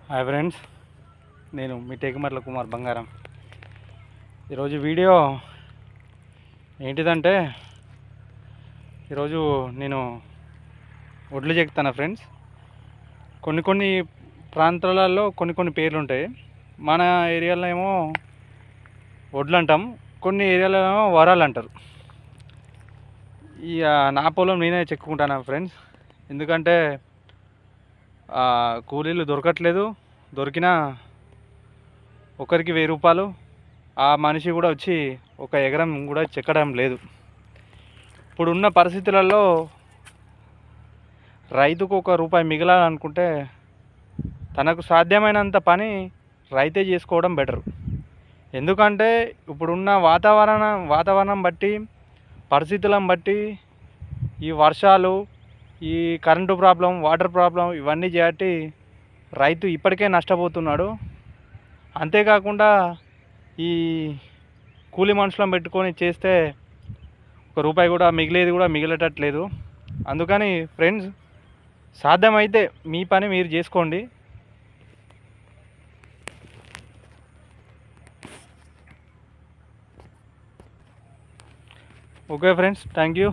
Hi friends, నేను మీ టేకుమర్ల కుమార్ బంగారం. ఈరోజు వీడియో ఏంటిదంటే, ఈరోజు నేను వడ్లు చెక్తాను ఫ్రెండ్స్. కొన్ని ప్రాంతాలలో కొన్ని పేర్లు ఉంటాయి. మన ఏరియాలో ఏమో వడ్లు అంటాం, కొన్ని ఏరియాలో ఏమో వరాలు అంటారు. ఇక నా పొలం నేనే చెక్కుకుంటాను ఫ్రెండ్స్. ఎందుకంటే కూలీలు దొరకట్లేదు. దొరికినా ఒకరికి 1000 రూపాయలు, ఆ మనిషి కూడా వచ్చి ఒక ఎకరం కూడా చెక్కడం లేదు. ఇప్పుడున్న పరిస్థితులలో రైతుకు 1 రూపాయి మిగలాలనుకుంటే తనకు సాధ్యమైనంత పని రైతే చేసుకోవడం బెటర్. ఎందుకంటే ఇప్పుడున్న వాతావరణం బట్టి, పరిస్థితులను బట్టి, ఈ వర్షాలు, ఈ కరెంటు ప్రాబ్లం, వాటర్ ప్రాబ్లం, ఇవన్నీ చేపట్టి రైతు ఇప్పటికే నష్టపోతున్నాడు. అంతేకాకుండా ఈ కూలి మనుషులను పెట్టుకొని చేస్తే 1 రూపాయి కూడా మిగిలేటట్లేదు. అందుకని ఫ్రెండ్స్, సాధ్యమైతే మీ పని మీరు చేసుకోండి. Okay friends, thank you.